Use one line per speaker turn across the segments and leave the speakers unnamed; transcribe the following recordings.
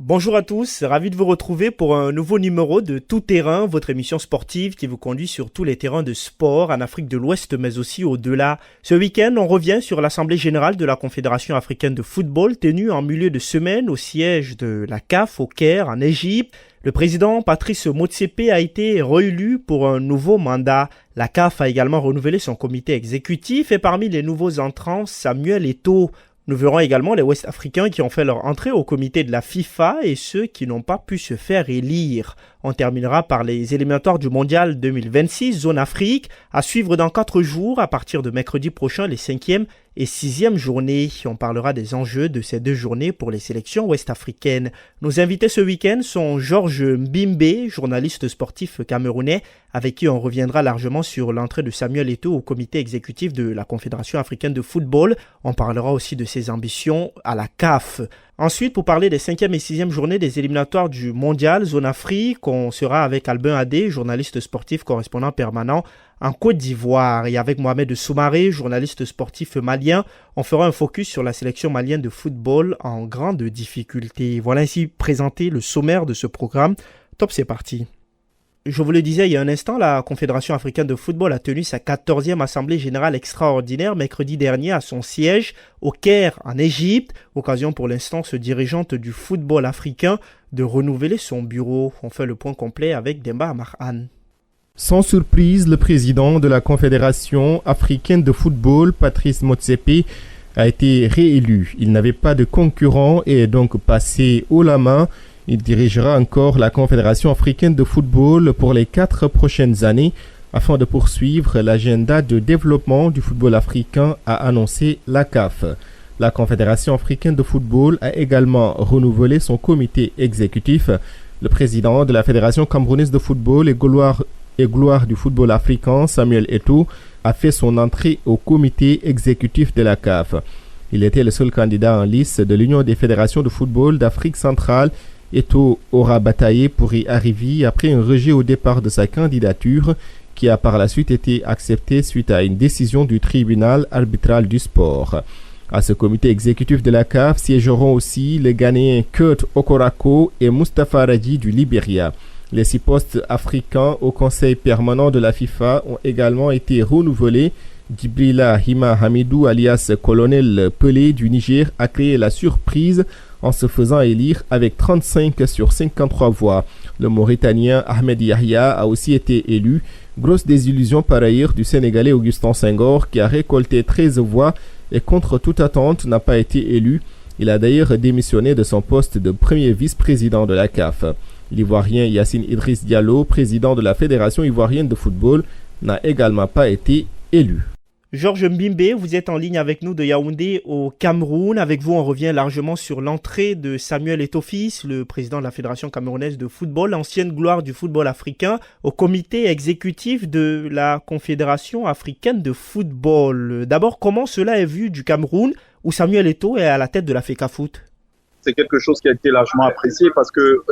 Bonjour à tous, ravi de vous retrouver pour un nouveau numéro de Tout Terrain, votre émission sportive qui vous conduit sur tous les terrains de sport en Afrique de l'Ouest mais aussi au-delà. Ce week-end, on revient sur l'Assemblée générale de la Confédération africaine de football tenue en milieu de semaine au siège de la CAF au Caire en Égypte. Le président Patrice Motsepe a été réélu pour un nouveau mandat. La CAF a également renouvelé son comité exécutif et parmi les nouveaux entrants, Samuel Eto'o. Nous verrons également les Ouest-Africains qui ont fait leur entrée au comité de la FIFA et ceux qui n'ont pas pu se faire élire. On terminera par les éliminatoires du Mondial 2026, zone Afrique, à suivre dans 4 jours à partir de mercredi prochain, les 5e et 6e journées. On parlera des enjeux de ces 2 journées pour les sélections ouest-africaines. Nos invités ce week-end sont Georges Mbimbe, journaliste sportif camerounais, avec qui on reviendra largement sur l'entrée de Samuel Eto'o au comité exécutif de la Confédération africaine de football. On parlera aussi de ses ambitions à la CAF. Ensuite, pour parler des 5e et 6e journées des éliminatoires du Mondial Zone Afrique, on sera avec Albin Adé, journaliste sportif correspondant permanent en Côte d'Ivoire. Et avec Mohamed Soumaré, journaliste sportif malien, on fera un focus sur la sélection malienne de football en grande difficulté. Voilà ainsi présenté le sommaire de ce programme. Top, c'est parti. Je vous le disais il y a un instant, la Confédération africaine de football a tenu sa 14e assemblée générale extraordinaire mercredi dernier à son siège au Caire en Égypte. Occasion pour l'instance dirigeante du football africain de renouveler son bureau. On fait le point complet avec Demba Amarhan.
Sans surprise, le président de la Confédération africaine de football, Patrice Motsepe, a été réélu. Il n'avait pas de concurrent et est donc passé haut la main. Il dirigera encore la Confédération africaine de football pour les 4 prochaines années afin de poursuivre l'agenda de développement du football africain, a annoncé la CAF. La Confédération africaine de football a également renouvelé son comité exécutif. Le président de la Fédération camerounaise de football et gloire du football africain, Samuel Eto'o, a fait son entrée au comité exécutif de la CAF. Il était le seul candidat en lice de l'Union des fédérations de football d'Afrique centrale. Eto'o aura bataillé pour y arriver après un rejet au départ de sa candidature qui a par la suite été acceptée suite à une décision du tribunal arbitral du sport. À ce comité exécutif de la CAF siégeront aussi les Ghanéens Kurt Okorako et Mustapha Radji du Libéria. Les 6 postes africains au conseil permanent de la FIFA ont également été renouvelés. Djibrila Hima Hamidou alias Colonel Pelé du Niger a créé la surprise en se faisant élire avec 35 sur 53 voix. Le Mauritanien Ahmed Yahya a aussi été élu. Grosse désillusion par ailleurs du Sénégalais Augustin Senghor qui a récolté 13 voix et contre toute attente n'a pas été élu. Il a d'ailleurs démissionné de son poste de premier vice-président de la CAF. L'Ivoirien Yacine Idriss Diallo, président de la Fédération ivoirienne de football, n'a également pas été élu.
Georges Mbimbe, vous êtes en ligne avec nous de Yaoundé au Cameroun. Avec vous, on revient largement sur l'entrée de Samuel Eto'o, le président de la Fédération camerounaise de football, l'ancienne gloire du football africain, au comité exécutif de la Confédération africaine de football. D'abord, comment cela est vu du Cameroun, où Samuel Eto'o est à la tête de la FECAFOOT?
C'est quelque chose qui a été largement apprécié parce que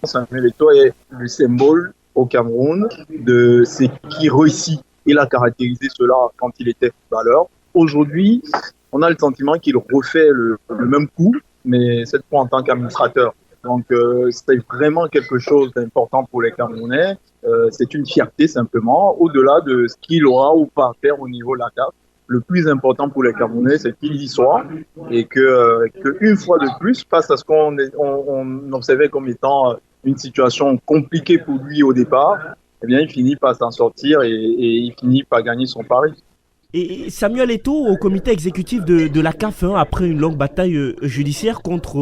Samuel Eto'o est le symbole au Cameroun de ce qui réussit. Il a caractérisé cela quand il était footballeur. Aujourd'hui, on a le sentiment qu'il refait le même coup, mais cette fois en tant qu'administrateur. Donc, c'est vraiment quelque chose d'important pour les Camerounais. C'est une fierté simplement, au-delà de ce qu'il aura ou pas à faire au niveau de la CAF. Le plus important pour les Camerounais, c'est qu'il y soit et que une fois de plus, face à ce qu'on observait comme étant une situation compliquée pour lui au départ, eh bien, il finit par s'en sortir et il finit par gagner son pari.
Et Samuel Eto'o au comité exécutif de la CAF, après une longue bataille judiciaire contre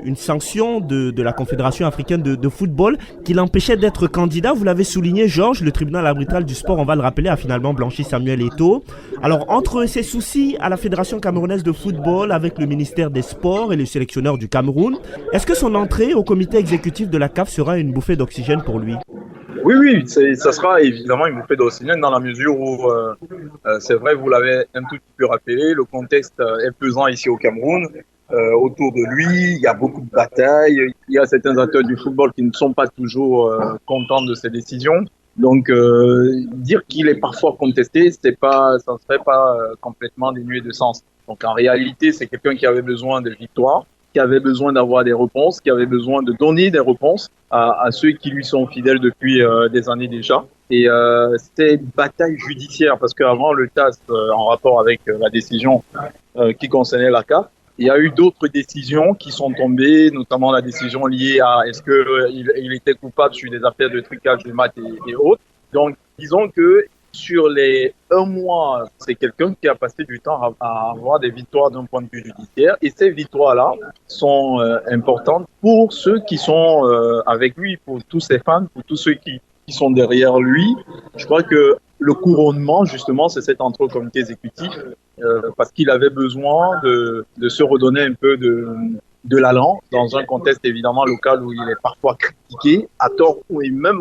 une sanction de la Confédération africaine de football qui l'empêchait d'être candidat. Vous l'avez souligné, Georges, le tribunal arbitral du sport, on va le rappeler, a finalement blanchi Samuel Eto'o. Alors, entre ces soucis à la Fédération camerounaise de football avec le ministère des Sports et le sélectionneur du Cameroun, est-ce que son entrée au comité exécutif de la CAF sera une bouffée d'oxygène pour lui ?
Oui, ça sera évidemment une bouffée d'oxygène dans la mesure où, c'est vrai, vous l'avez un tout petit peu rappelé, le contexte est pesant ici au Cameroun. Autour de lui, il y a beaucoup de batailles, il y a certains acteurs du football qui ne sont pas toujours contents de ces décisions. Donc, dire qu'il est parfois contesté, ça ne serait pas complètement dénué de sens. Donc, en réalité, c'est quelqu'un qui avait besoin de victoire. qui avait besoin d'avoir des réponses, qui avait besoin de donner des réponses à ceux qui lui sont fidèles depuis des années déjà. Et c'était une bataille judiciaire parce qu'avant le TAS, en rapport avec la décision qui concernait la CAF, il y a eu d'autres décisions qui sont tombées, notamment la décision liée à est-ce qu'il était coupable sur des affaires de trucage de maths et autres. Donc, disons que sur les 1 mois, c'est quelqu'un qui a passé du temps à avoir des victoires d'un point de vue judiciaire. Et ces victoires-là sont importantes pour ceux qui sont avec lui, pour tous ses fans, pour tous ceux qui sont derrière lui. Je crois que le couronnement, justement, c'est cette entrée au comité exécutif parce qu'il avait besoin de se redonner un peu de l'allant dans un contexte évidemment local où il est parfois critiqué, à tort ou même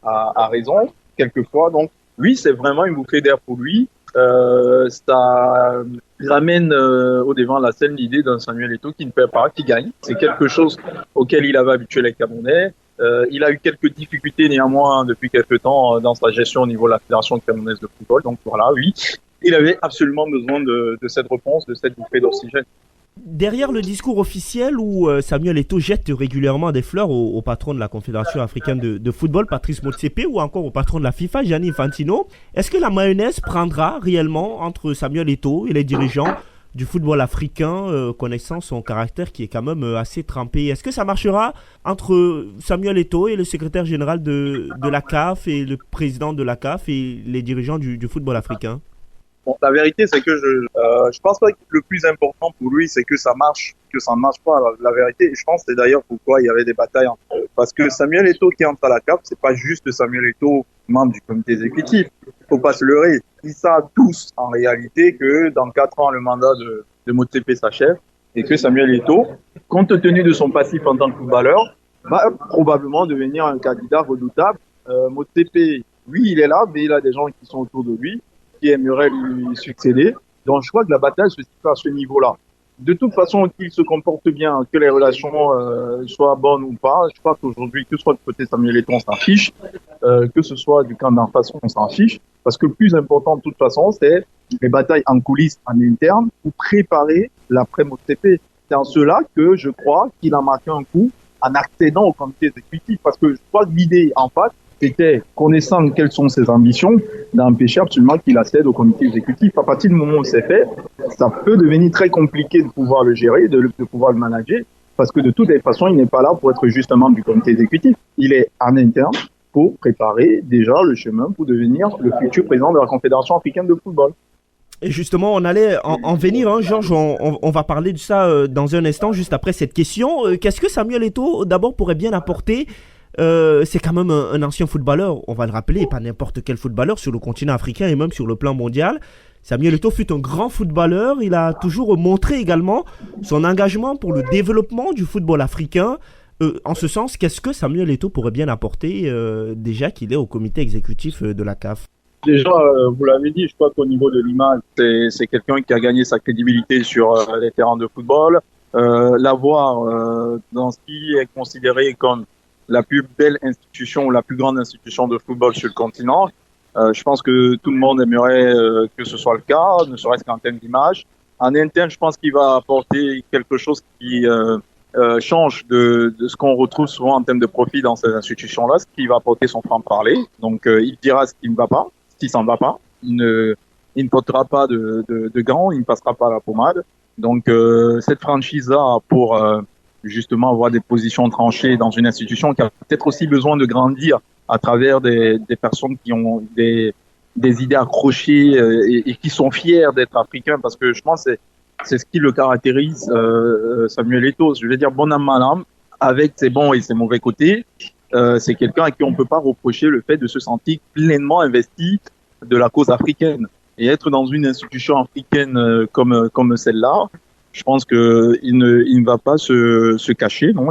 à raison, quelquefois. Donc, oui, c'est vraiment une bouffée d'air pour lui. Ça ramène au devant la scène l'idée d'un Samuel Eto'o qui ne perd pas, qui gagne. C'est quelque chose auquel il avait habitué les Camerounais. Il a eu quelques difficultés néanmoins depuis quelques temps dans sa gestion au niveau de la Fédération camerounaise de football. Donc voilà, oui, il avait absolument besoin de cette réponse, de cette bouffée d'oxygène.
Derrière le discours officiel où Samuel Eto'o jette régulièrement des fleurs au patron de la Confédération africaine de football, Patrice Motsepe, ou encore au patron de la FIFA, Gianni Infantino, est-ce que la mayonnaise prendra réellement entre Samuel Eto'o et les dirigeants du football africain, connaissant son caractère qui est quand même assez trempé? Est-ce que ça marchera entre Samuel Eto'o et le secrétaire général de la CAF et le président de la CAF et les dirigeants du football africain?
Bon, la vérité, c'est que je pense pas que le plus important pour lui, c'est que ça marche, que ça ne marche pas. La vérité, je pense, c'est d'ailleurs pourquoi il y avait des batailles entre eux. Parce que Samuel Eto'o qui entre à la CAF, c'est pas juste Samuel Eto'o, membre du comité exécutif. Faut pas se leurrer. Ils savent tous, en réalité, que dans 4 ans, le mandat de Motsepe s'achève et que Samuel Eto'o, compte tenu de son passif en tant que footballeur, va probablement devenir un candidat redoutable. Motsepe, oui, il est là, mais il a des gens qui sont autour de lui, qui aimerait lui succéder. Donc, je crois que la bataille se situe à ce niveau-là. De toute façon, qu'il se comporte bien, que les relations soient bonnes ou pas, je crois qu'aujourd'hui, que ce soit du côté Samuel Eto'o, on s'en fiche, que ce soit du camp d'en face, on s'en fiche, parce que le plus important, de toute façon, c'est les batailles en coulisses, en interne, pour préparer l'après-Motsepe. C'est en cela que je crois qu'il a marqué un coup en accédant au comité exécutif, parce que je crois que l'idée, en fait, c'était, connaissant quelles sont ses ambitions, d'empêcher absolument qu'il accède au comité exécutif. À partir du moment où c'est fait, ça peut devenir très compliqué de pouvoir le gérer, de pouvoir le manager, parce que de toutes les façons, il n'est pas là pour être juste un membre du comité exécutif. Il est en interne pour préparer déjà le chemin pour devenir le futur président de la Confédération africaine de football.
Et justement, on allait en venir, hein, Georges, on va parler de ça dans un instant, juste après cette question. Qu'est-ce que Samuel Eto'o, d'abord, pourrait bien apporter? C'est quand même un ancien footballeur, on va le rappeler, pas n'importe quel footballeur sur le continent africain et même sur le plan mondial. Samuel Eto'o fut un grand footballeur, il a toujours montré également son engagement pour le développement du football africain. En ce sens, qu'est-ce que Samuel Eto'o pourrait bien apporter déjà qu'il est au comité exécutif de la CAF?
Déjà, vous l'avez dit, je crois qu'au niveau de l'image, c'est quelqu'un qui a gagné sa crédibilité sur les terrains de football. L'avoir dans ce qui est considéré comme la plus belle institution ou la plus grande institution de football sur le continent. Je pense que tout le monde aimerait que ce soit le cas, ne serait-ce qu'en termes d'image. En interne, je pense qu'il va apporter quelque chose qui change de ce qu'on retrouve souvent en termes de profit dans ces institutions-là, ce qui va apporter son franc-parler. Donc, il dira ce qui ne va pas, ce qui s'en va pas. Il ne portera pas de gants, il ne passera pas la pommade. Donc, cette franchise-là, pour justement avoir des positions tranchées dans une institution qui a peut-être aussi besoin de grandir à travers des personnes qui ont des idées accrochées et qui sont fiers d'être africains, parce que je pense que c'est ce qui le caractérise, Samuel Eto'o. Je veux dire, bon âme, mal âme, avec ses bons et ses mauvais côtés. C'est quelqu'un à qui on ne peut pas reprocher le fait de se sentir pleinement investi de la cause africaine. Et être dans une institution africaine comme celle-là, je pense que il ne va pas se cacher, non.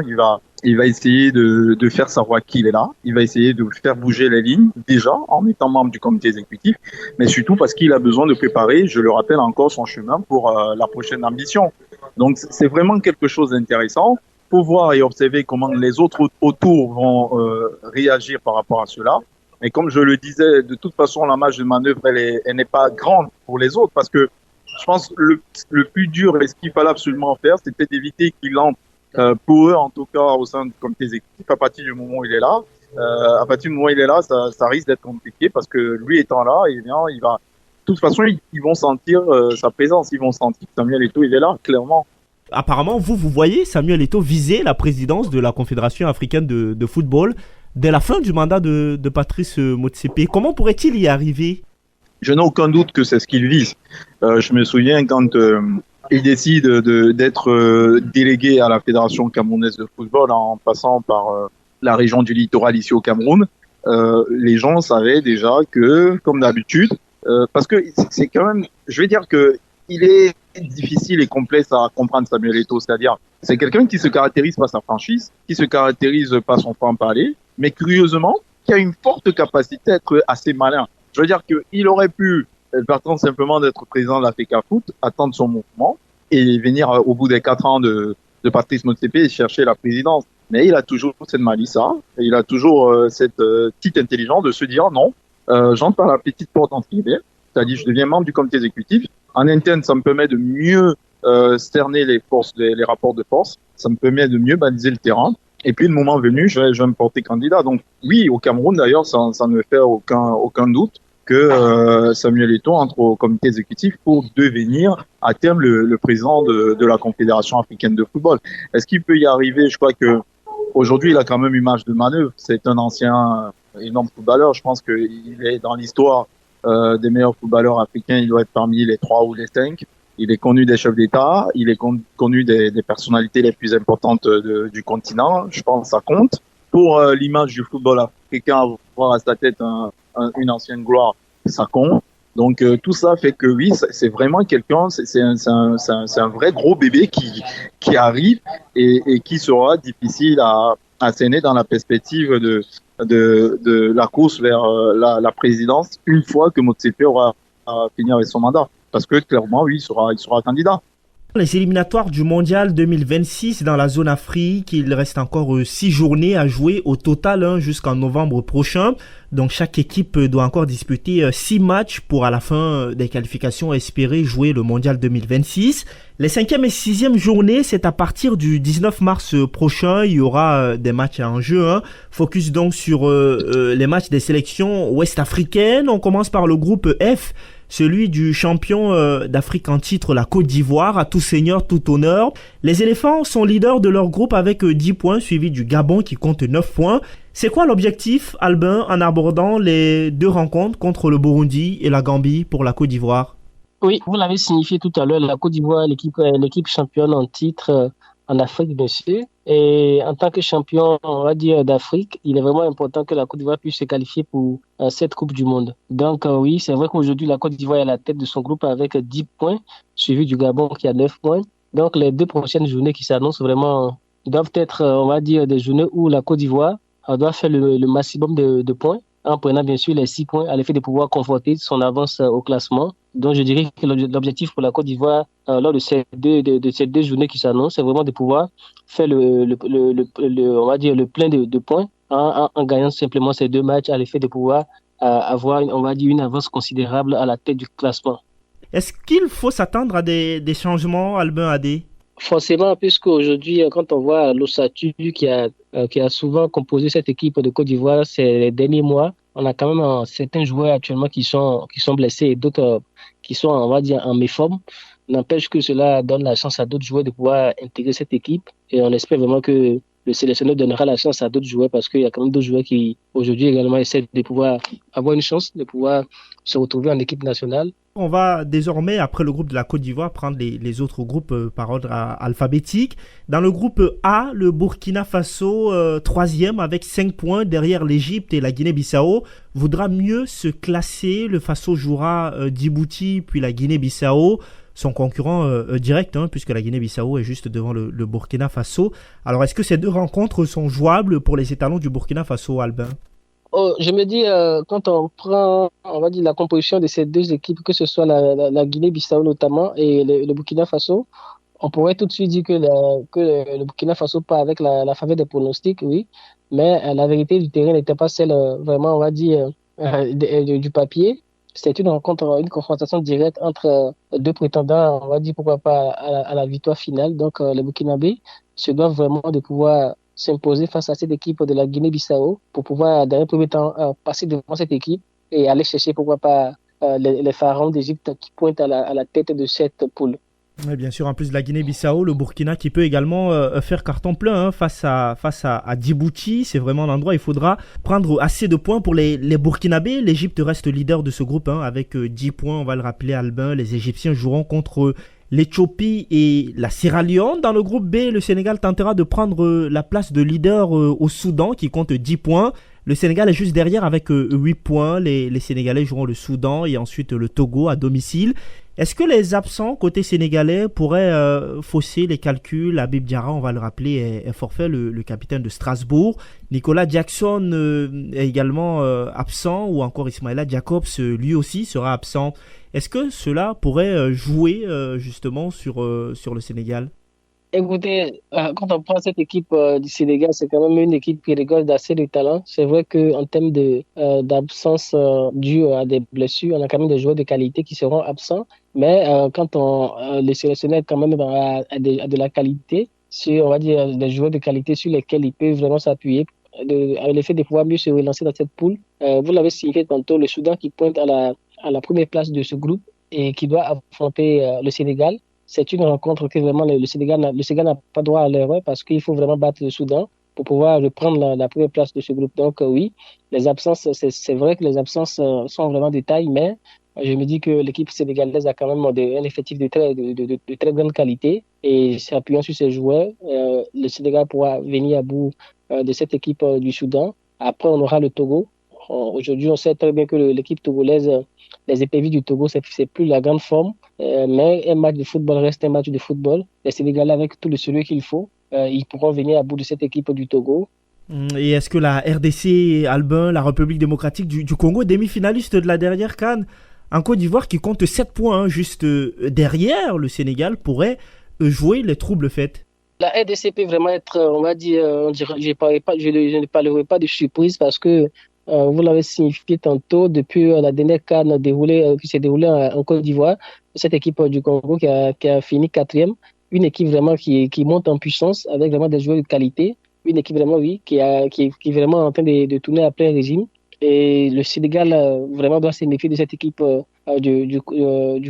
Il va essayer de faire savoir qu'il est là. Il va essayer de faire bouger les lignes, déjà, en étant membre du comité exécutif, mais surtout parce qu'il a besoin de préparer, je le rappelle encore, son chemin pour la prochaine ambition. Donc, c'est vraiment quelque chose d'intéressant. Faut voir et observer comment les autres autour vont réagir par rapport à cela. Et comme je le disais, de toute façon, la marge de manœuvre, elle n'est pas grande pour les autres, parce que Je pense que le plus dur et ce qu'il fallait absolument faire, c'était d'éviter qu'il entre, pour eux en tout cas, au sein du comité exécutif, à partir du moment où il est là. À partir du moment où il est là, ça risque d'être compliqué parce que lui étant là, eh bien, il va. De toute façon, ils vont sentir sa présence, ils vont sentir que Samuel Eto'o, il est là, clairement.
Apparemment, vous voyez Samuel Eto'o viser la présidence de la Confédération africaine de football dès la fin du mandat de Patrice Motsepe. Comment pourrait-il y arriver?
Je n'ai aucun doute que c'est ce qu'il vise. Je me souviens quand il décide d'être délégué à la Fédération camerounaise de football en passant par la région du littoral ici au Cameroun, les gens savaient déjà que, comme d'habitude, parce que c'est quand même, je vais dire que il est difficile et complexe à comprendre Samuel Eto'o, c'est-à-dire c'est quelqu'un qui se caractérise par sa franchise, qui se caractérise par son franc-parler, mais curieusement, qui a une forte capacité à être assez malin. Je veux dire qu'il aurait pu, partant simplement d'être président de la FECA Foot, attendre son mouvement et venir au bout des 4 ans de Patrice Motsepe et chercher la présidence. Mais il a toujours cette malice-là, il a toujours cette petite intelligence de se dire non, j'entre par la petite porte entre guillemets, c'est-à-dire je deviens membre du comité exécutif. En interne, ça me permet de mieux cerner les forces, les rapports de force, ça me permet de mieux baliser le terrain. Et puis, le moment venu, je vais me porter candidat. Donc, oui, au Cameroun, d'ailleurs, ça ne fait aucun doute que Samuel Eto'o entre au comité exécutif pour devenir, à terme, le président de la Confédération africaine de football. Est-ce qu'il peut y arriver? Je crois que aujourd'hui, il a quand même une marge de manœuvre. C'est un ancien énorme footballeur. Je pense qu'il est dans l'histoire des meilleurs footballeurs africains. Il doit être parmi les 3 ou les 5. Il est connu des chefs d'État, il est connu des personnalités les plus importantes du continent. Je pense que ça compte. Pour l'image du football africain, avoir à sa tête une ancienne gloire, ça compte. Donc tout ça fait que oui, c'est vraiment quelqu'un, c'est un vrai gros bébé qui arrive et qui sera difficile à cerner dans la perspective de la course vers la présidence une fois que Motsepe aura fini avec son mandat. Parce que clairement, oui, il sera candidat.
Les éliminatoires du Mondial 2026 dans la zone Afrique, il reste encore 6 journées à jouer au total jusqu'en novembre prochain. Donc chaque équipe doit encore disputer 6 matchs pour à la fin des qualifications espérer jouer le Mondial 2026. Les 5e et 6e journées, c'est à partir du 19 mars prochain. Il y aura des matchs en jeu. Focus donc sur les matchs des sélections ouest-africaines. On commence par le groupe F, celui du champion d'Afrique en titre, la Côte d'Ivoire, à tout seigneur, tout honneur. Les éléphants sont leaders de leur groupe avec 10 points, suivi du Gabon qui compte 9 points. C'est quoi l'objectif, Albin, en abordant les 2 rencontres contre le Burundi et la Gambie pour la Côte d'Ivoire?
Oui, vous l'avez signifié tout à l'heure, la Côte d'Ivoire, l'équipe championne en titre en Afrique, bien sûr. Et en tant que champion, on va dire, d'Afrique, il est vraiment important que la Côte d'Ivoire puisse se qualifier pour cette Coupe du Monde. Donc oui, c'est vrai qu'aujourd'hui, la Côte d'Ivoire est à la tête de son groupe avec 10 points, suivi du Gabon qui a 9 points. Donc les 2 prochaines journées qui s'annoncent vraiment doivent être, on va dire, des journées où la Côte d'Ivoire doit faire le maximum de points, en prenant bien sûr les 6 points à l'effet de pouvoir conforter son avance au classement. Donc je dirais que l'objectif pour la Côte d'Ivoire lors de ces deux journées qui s'annoncent, c'est vraiment de pouvoir faire on va dire le plein de points en gagnant simplement ces 2 matchs à l'effet de pouvoir avoir on va dire une avance considérable à la tête du classement.
Est-ce qu'il faut s'attendre à des changements, Albin Adé?
Forcément, puisque aujourd'hui, quand on voit l'ossature qui a souvent composé cette équipe de Côte d'Ivoire ces derniers mois, on a quand même certains joueurs actuellement qui sont blessés et d'autres qui sont, on va dire, en méforme. N'empêche que cela donne la chance à d'autres joueurs de pouvoir intégrer cette équipe et on espère vraiment que le sélectionneur donnera la chance à d'autres joueurs parce qu'il y a quand même d'autres joueurs qui aujourd'hui également essaient de pouvoir avoir une chance de pouvoir se retrouver en équipe nationale.
On va désormais, après le groupe de la Côte d'Ivoire, prendre les autres groupes par ordre alphabétique. Dans le groupe A, le Burkina Faso, 3e avec 5 points derrière l'Égypte et la Guinée-Bissau, voudra mieux se classer. Le Faso jouera Djibouti puis la Guinée-Bissau, son concurrent direct, puisque la Guinée-Bissau est juste devant le Burkina Faso. Alors, est-ce que ces 2 rencontres sont jouables pour les étalons du Burkina Faso, Albin?
Je me dis, quand on prend, on va dire, la composition de ces 2 équipes, que ce soit la Guinée-Bissau notamment et le Burkina Faso, on pourrait tout de suite dire que le Burkina Faso part avec la faveur des pronostics, oui, mais la vérité du terrain n'était pas celle vraiment, on va dire, du papier. C'est une confrontation directe entre deux prétendants, on va dire pourquoi pas à la victoire finale. Donc, les Burkinabés se doivent vraiment de pouvoir s'imposer face à cette équipe de la Guinée-Bissau pour pouvoir, dans un premier temps, passer devant cette équipe et aller chercher pourquoi pas les pharaons d'Égypte qui pointent à la tête de cette poule.
Ouais, bien sûr, en plus de la Guinée-Bissau, le Burkina qui peut également faire carton plein face à Djibouti. C'est vraiment l'endroit où il faudra prendre assez de points pour les Burkinabés. L'Égypte reste leader de ce groupe avec 10 points. On va le rappeler, Albin. Les Égyptiens joueront contre l'Éthiopie et la Sierra Leone. Dans le groupe B, le Sénégal tentera de prendre la place de leader au Soudan qui compte 10 points. Le Sénégal est juste derrière avec 8 points. Les Sénégalais joueront le Soudan et ensuite le Togo à domicile. Est-ce que les absents côté sénégalais pourraient fausser les calculs? Habib Diarra, on va le rappeler, est forfait, le capitaine de Strasbourg. Nicolas Jackson est également absent, ou encore Ismaïla Jacobs, lui aussi sera absent. Est-ce que cela pourrait jouer justement sur le Sénégal?
Écoutez, quand on prend cette équipe du Sénégal, c'est quand même une équipe qui regorge d'assez de talent. C'est vrai qu'en termes d'absence due à des blessures, on a quand même des joueurs de qualité qui seront absents. Mais quand les sélectionneurs quand même à de la qualité, sur, on va dire, des joueurs de qualité sur lesquels ils peuvent vraiment s'appuyer, avec l'effet de pouvoir mieux se relancer dans cette poule. Vous l'avez signifié tantôt, le Soudan qui pointe à la première place de ce groupe et qui doit affronter le Sénégal. C'est une rencontre que vraiment le Sénégal n'a pas droit à l'erreur parce qu'il faut vraiment battre le Soudan pour pouvoir reprendre la première place de ce groupe. Donc oui, les absences, c'est vrai que les absences sont vraiment de taille, mais je me dis que l'équipe sénégalaise a quand même un effectif de très grande qualité et s'appuyant sur ses joueurs, le Sénégal pourra venir à bout de cette équipe du Soudan. Après, on aura le Togo. Aujourd'hui, on sait très bien que l'équipe togolaise, les éperviers du Togo, c'est plus la grande forme. Mais un match de football reste un match de football. Les Sénégalais, avec tout le sérieux qu'il faut, ils pourront venir à bout de cette équipe du Togo.
Et est-ce que la RDC, Albin, la République démocratique du Congo, demi-finaliste de la dernière CAN en Côte d'Ivoire, qui compte 7 points, juste derrière le Sénégal, pourrait jouer les troubles faits?
La RDC peut vraiment être, on va dire, je ne parlerai pas de surprise parce que vous l'avez signifié tantôt, depuis la dernière CAN qui s'est déroulée en Côte d'Ivoire, cette équipe du Congo qui a fini 4e, une équipe vraiment qui monte en puissance avec vraiment des joueurs de qualité, une équipe vraiment, oui, qui est vraiment en train de tourner à plein régime. Et le Sénégal vraiment doit se méfier de cette équipe du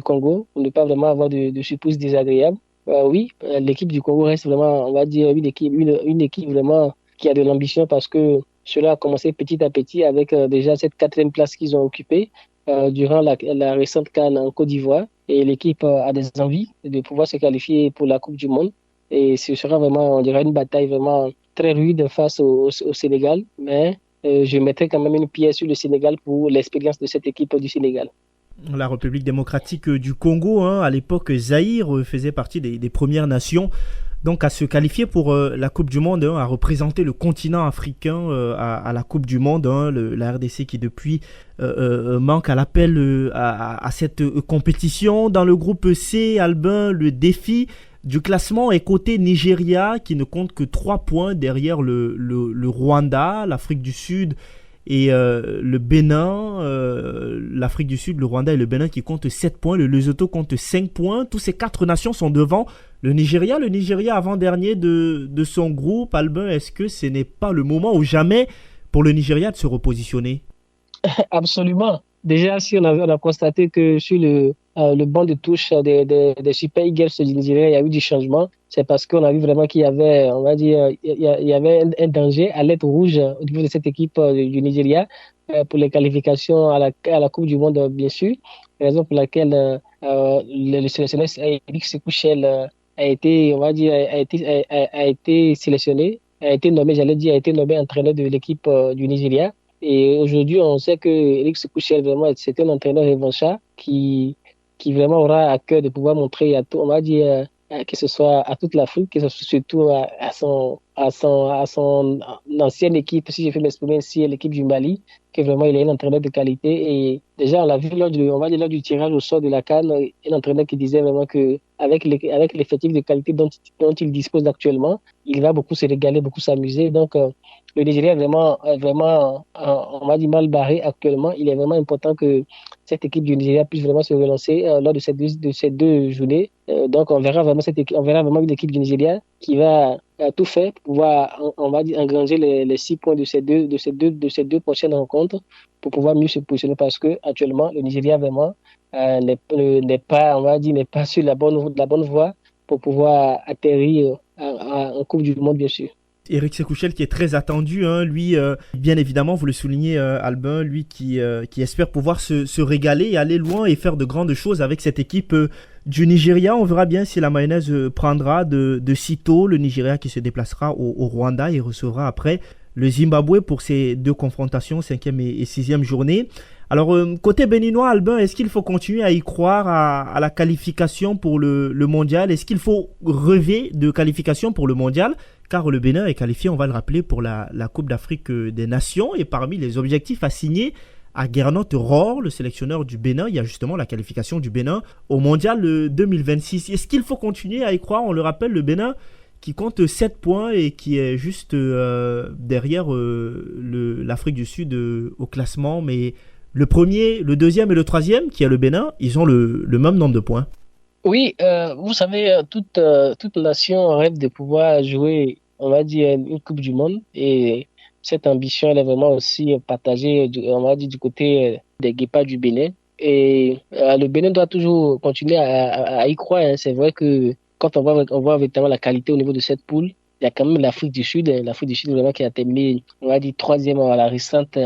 Congo pour ne pas vraiment avoir de surprises désagréables. Oui, l'équipe du Congo reste vraiment, on va dire, une équipe vraiment qui a de l'ambition parce que cela a commencé petit à petit avec déjà cette 4e place qu'ils ont occupée durant la récente CAN en Côte d'Ivoire. Et l'équipe a des envies de pouvoir se qualifier pour la Coupe du Monde. Et ce sera vraiment, on dirait, une bataille vraiment très rude face au Sénégal. Mais je mettrai quand même une pièce sur le Sénégal pour l'expérience de cette équipe du Sénégal.
La République démocratique du Congo, à l'époque, Zaïre faisait partie des Premières Nations. Donc à se qualifier pour la Coupe du Monde, à représenter le continent africain à la Coupe du Monde, la RDC qui depuis manque à l'appel à cette compétition. Dans le groupe C, Albin, le défi du classement est côté Nigeria qui ne compte que 3 points derrière le Rwanda, l'Afrique du Sud et le Bénin, l'Afrique du Sud, le Rwanda et le Bénin qui comptent 7 points, le Lesotho compte 5 points. Tous ces 4 nations sont devant le Nigeria avant-dernier de son groupe. Albin, est-ce que ce n'est pas le moment ou jamais pour le Nigeria de se repositionner?
Absolument. Déjà, si on a constaté que sur le banc de touche des Super Eagles du Nigeria, il y a eu du changement. C'est parce qu'on a vu vraiment qu'il y avait, on va dire, il y avait un danger, alerte rouge au niveau de cette équipe du Nigeria pour les qualifications à la Coupe du Monde, bien sûr. Raison pour laquelle le sélectionneur Eric Sekouchel a été, on va dire, a été sélectionné, a été nommé entraîneur de l'équipe du Nigeria. Et aujourd'hui, on sait que Eric Sekouchel, vraiment, c'est un entraîneur revanchard qui vraiment aura à cœur de pouvoir montrer à tout, on va dire, que ce soit à toute l'Afrique, que ce soit surtout à son ancienne équipe, si je peux m'exprimer ainsi, l'équipe du Mali, que vraiment il est un entraîneur de qualité. Et déjà, on l'a vu lors du tirage au sort de la CAN, un entraîneur qui disait vraiment que avec l'effectif de qualité dont il dispose actuellement, il va beaucoup se régaler, beaucoup s'amuser. Donc, le Nigeria est vraiment, on va dire, mal barré actuellement. Il est vraiment important que cette équipe du Nigeria puisse vraiment se relancer lors de ces deux journées. Donc, on verra vraiment une équipe du Nigeria qui va tout faire pour pouvoir, on va dire, engranger les 6 points de ces deux prochaines rencontres pour pouvoir mieux se positionner parce que actuellement le Nigeria vraiment n'est pas sur la bonne voie pour pouvoir atterrir en Coupe du Monde, bien sûr.
Eric Sekouchel qui est très attendu, hein, lui, bien évidemment, vous le soulignez, Albin, lui qui espère pouvoir se régaler et aller loin et faire de grandes choses avec cette équipe du Nigeria. On verra bien si la mayonnaise prendra de sitôt. Le Nigeria qui se déplacera au Rwanda et recevra après le Zimbabwe pour ces deux confrontations, 5e et 6e journée. Alors, côté béninois, Albin, est-ce qu'il faut continuer à y croire à la qualification pour le mondial? Est-ce qu'il faut rêver de qualification pour le mondial? Car le Bénin est qualifié, on va le rappeler, pour la Coupe d'Afrique des Nations. Et parmi les objectifs assignés à Gernot Rohr, le sélectionneur du Bénin, il y a justement la qualification du Bénin au mondial 2026. Est-ce qu'il faut continuer à y croire? On le rappelle, le Bénin qui compte 7 points et qui est juste derrière l'Afrique du Sud au classement. Mais le premier, le deuxième et le troisième, qui est le Bénin, ils ont le même nombre de points.
Oui, vous savez, toute nation rêve de pouvoir jouer, on va dire, une Coupe du Monde. Et cette ambition, elle est vraiment aussi partagée, on va dire, du côté des Guépards du Bénin. Et le Bénin doit toujours continuer à y croire. Hein. C'est vrai que quand on voit véritablement la qualité au niveau de cette poule, il y a quand même l'Afrique du Sud vraiment qui a terminé, on va dire, 3e à la récente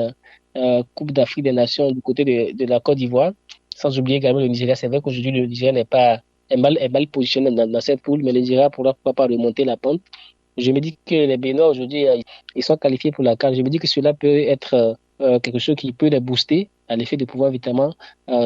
Coupe d'Afrique des Nations du côté de la Côte d'Ivoire. Sans oublier également le Nigeria. C'est vrai qu'aujourd'hui, le Nigeria est mal positionné dans cette poule, mais le Nigeria pourra pas remonter la pente. Je me dis que les Béninois aujourd'hui, ils sont qualifiés pour la CAN. Je me dis que cela peut être quelque chose qui peut les booster à l'effet de pouvoir évidemment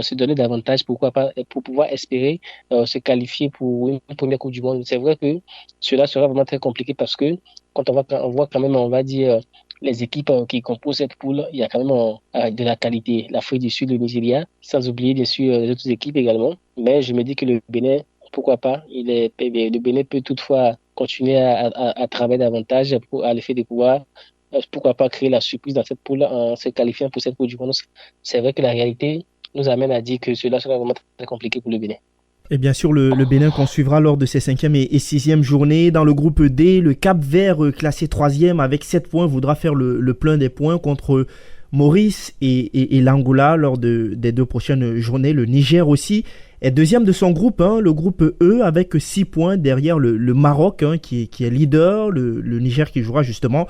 se donner davantage, pourquoi pas, pour pouvoir espérer se qualifier pour une première Coupe du Monde. C'est vrai que cela sera vraiment très compliqué parce que quand on voit quand même, on va dire, les équipes qui composent cette poule, il y a quand même de la qualité. L'Afrique du Sud, le Nigeria, sans oublier bien sûr les autres équipes également. Mais je me dis que le Bénin, pourquoi pas, le Bénin peut toutefois continuer à travailler davantage à l'effet de pouvoir, pourquoi pas créer la surprise dans cette poule en se qualifiant pour cette Coupe du Monde. C'est vrai que la réalité nous amène à dire que cela sera vraiment très compliqué pour le Bénin.
Et bien sûr, le Bénin qu'on suivra lors de ses 5e et 6e journées. Dans le groupe D, le Cap-Vert, classé 3e avec 7 points, voudra faire le plein des points contre Maurice et l'Angola lors des 2 prochaines journées. Le Niger aussi est 2e de son groupe, hein, le groupe E, avec 6 points derrière le Maroc, hein, qui est leader. Le Niger qui jouera justement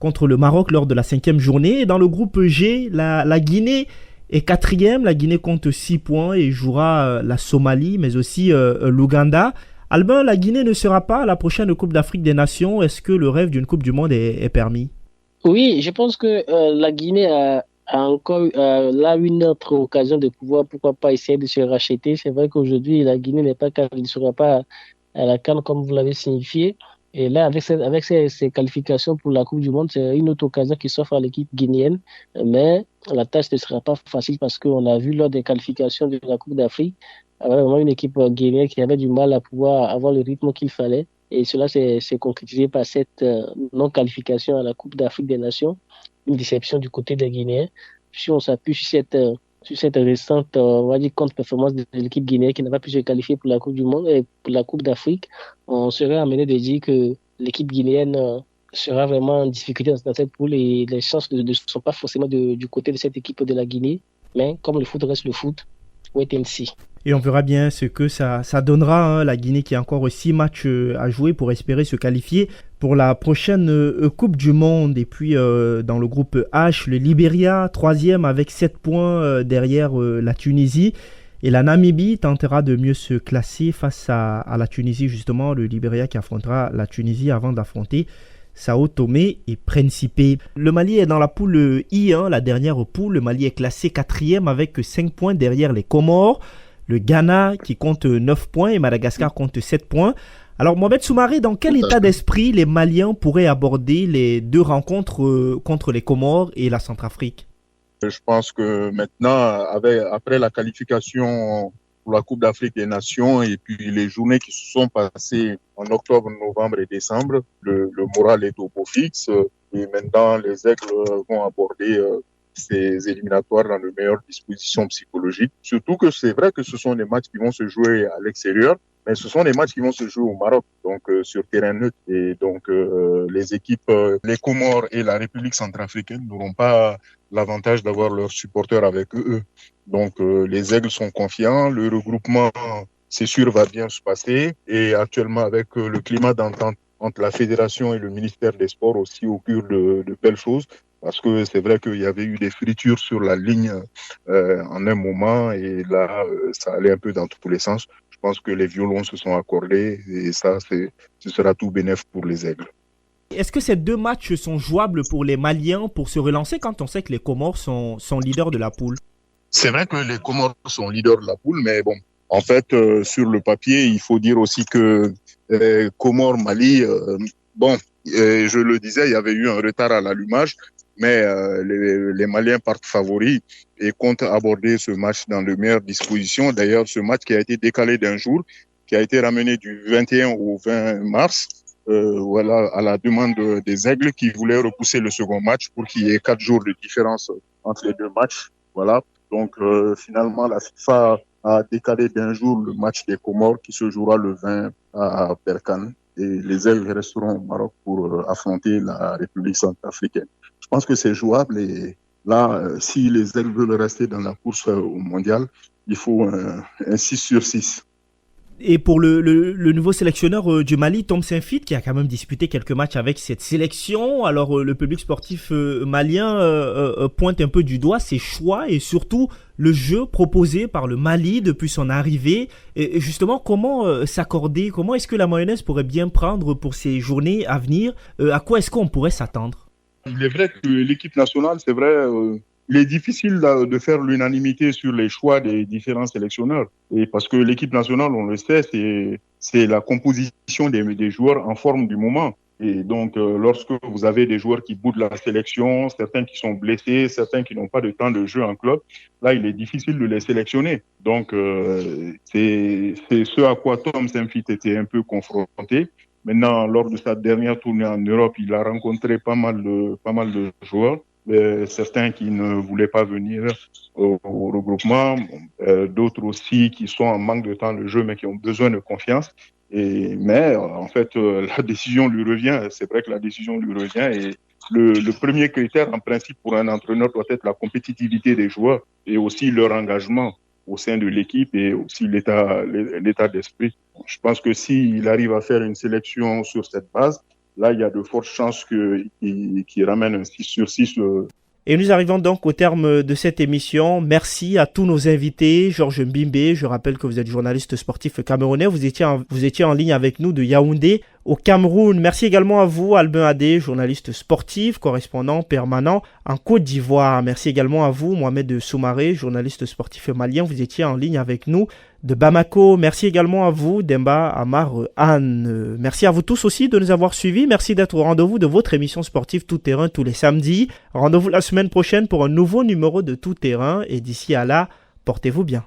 contre le Maroc lors de la 5e journée. Et dans le groupe G, la Guinée est 4e, la Guinée compte 6 points et jouera la Somalie, mais aussi l'Ouganda. Albin, la Guinée ne sera pas à la prochaine Coupe d'Afrique des Nations. Est-ce que le rêve d'une Coupe du Monde est permis?
Oui, je pense que la Guinée a encore là une autre occasion de pouvoir, pourquoi pas, essayer de se racheter. C'est vrai qu'aujourd'hui, la Guinée ne sera pas à la CAN comme vous l'avez signifié. Et là, avec ces qualifications pour la Coupe du Monde, c'est une autre occasion qui s'offre à l'équipe guinéenne. Mais la tâche ne sera pas facile parce qu'on a vu lors des qualifications de la Coupe d'Afrique, vraiment une équipe guinéenne qui avait du mal à pouvoir avoir le rythme qu'il fallait. Et cela s'est concrétisé par cette non-qualification à la Coupe d'Afrique des Nations. Une déception du côté des Guinéens. Si on s'appuie sur cette récente, on va dire, contre-performance de l'équipe guinéenne qui n'a pas pu se qualifier pour la Coupe du Monde et pour la Coupe d'Afrique, on serait amené de dire que l'équipe guinéenne sera vraiment en difficulté dans cette poule et les chances ne sont pas forcément du côté de cette équipe de la Guinée. Mais comme le foot reste le foot, wait and see.
Et on verra bien ce que ça donnera, hein, la Guinée qui a encore 6 matchs à jouer pour espérer se qualifier pour la prochaine Coupe du Monde. Et puis dans le groupe H, le Libéria, 3e avec 7 points derrière la Tunisie. Et la Namibie tentera de mieux se classer face à la Tunisie, justement, le Libéria qui affrontera la Tunisie avant d'affronter Sao Tomé et Principe. Le Mali est dans la poule I, hein, la dernière poule. Le Mali est classé 4e avec 5 points derrière les Comores. Le Ghana qui compte 9 points et Madagascar compte 7 points. Alors Mohamed Soumaré, dans quel état d'esprit les Maliens pourraient aborder les 2 rencontres contre les Comores et la Centrafrique?
Je pense que maintenant, après la qualification pour la Coupe d'Afrique des Nations et puis les journées qui se sont passées en octobre, novembre et décembre, le moral est au beau fixe. Et maintenant, les Aigles vont aborder ces éliminatoires dans de meilleures dispositions psychologiques. Surtout que c'est vrai que ce sont des matchs qui vont se jouer à l'extérieur, mais ce sont des matchs qui vont se jouer au Maroc, donc sur terrain neutre. Et donc les équipes, les Comores et la République centrafricaine n'auront pas l'avantage d'avoir leurs supporters avec eux. Donc les Aigles sont confiants, le regroupement, c'est sûr, va bien se passer. Et actuellement, avec le climat d'entente entre la fédération et le ministère des Sports aussi augure de belles choses. Parce que c'est vrai qu'il y avait eu des fritures sur la ligne en un moment et là, ça allait un peu dans tous les sens. Je pense que les violons se sont accordés et ça, ce sera tout bénef pour les Aigles.
Est-ce que ces 2 matchs sont jouables pour les Maliens pour se relancer quand on sait que les Comores sont leaders de la poule?
C'est vrai que les Comores sont leaders de la poule, mais bon, en fait, sur le papier, il faut dire aussi que Comores-Mali, je le disais, il y avait eu un retard à l'allumage, mais les Maliens partent favoris et comptent aborder ce match dans de meilleures dispositions. D'ailleurs, ce match qui a été décalé d'un jour, qui a été ramené du 21 au 20 mars, à la demande des Aigles qui voulaient repousser le second match pour qu'il y ait 4 jours de différence entre les 2 matchs. Voilà. Donc finalement, la FIFA a décalé d'un jour le match des Comores qui se jouera le 20 à Berkane. Et les Aigles resteront au Maroc pour affronter la République centrafricaine. Je pense que c'est jouable et là, si les Aigles veulent rester dans la course au mondial, il faut un 6/6.
Et pour le nouveau sélectionneur du Mali, Tom Saintfiet, qui a quand même disputé quelques matchs avec cette sélection, alors le public sportif malien pointe un peu du doigt ses choix et surtout le jeu proposé par le Mali depuis son arrivée. Et justement, comment s'accorder, comment est-ce que la mayonnaise pourrait bien prendre pour ces journées à venir? À quoi est-ce qu'on pourrait s'attendre?
Il est vrai que l'équipe nationale, c'est vrai... il est difficile de faire l'unanimité sur les choix des différents sélectionneurs. Et parce que l'équipe nationale, on le sait, c'est la composition des joueurs en forme du moment. Et donc, lorsque vous avez des joueurs qui boudent la sélection, certains qui sont blessés, certains qui n'ont pas de temps de jeu en club, là, il est difficile de les sélectionner. Donc, c'est ce à quoi Tom Saintfiet était un peu confronté. Maintenant, lors de sa dernière tournée en Europe, il a rencontré pas mal de joueurs. Certains qui ne voulaient pas venir au regroupement, d'autres aussi qui sont en manque de temps de jeu mais qui ont besoin de confiance. Mais en fait, la décision lui revient. C'est vrai que la décision lui revient et le premier critère en principe pour un entraîneur doit être la compétitivité des joueurs et aussi leur engagement au sein de l'équipe et aussi l'état d'esprit. Je pense que s'il arrive à faire une sélection sur cette base, là, il y a de fortes chances qu'il ramène un 6/6.
Et nous arrivons donc au terme de cette émission. Merci à tous nos invités. Georges Mbimbe, je rappelle que vous êtes journaliste sportif camerounais. Vous étiez en ligne avec nous de Yaoundé au Cameroun. Merci également à vous, Albin Adé, journaliste sportif, correspondant permanent en Côte d'Ivoire. Merci également à vous, Mohamed Soumaré, journaliste sportif malien. Vous étiez en ligne avec nous de Bamako. Merci également à vous, Demba Amar Anne. Merci à vous tous aussi de nous avoir suivis. Merci d'être au rendez-vous de votre émission sportive Tout Terrain tous les samedis. Rendez-vous la semaine prochaine pour un nouveau numéro de Tout Terrain. Et d'ici à là, portez-vous bien.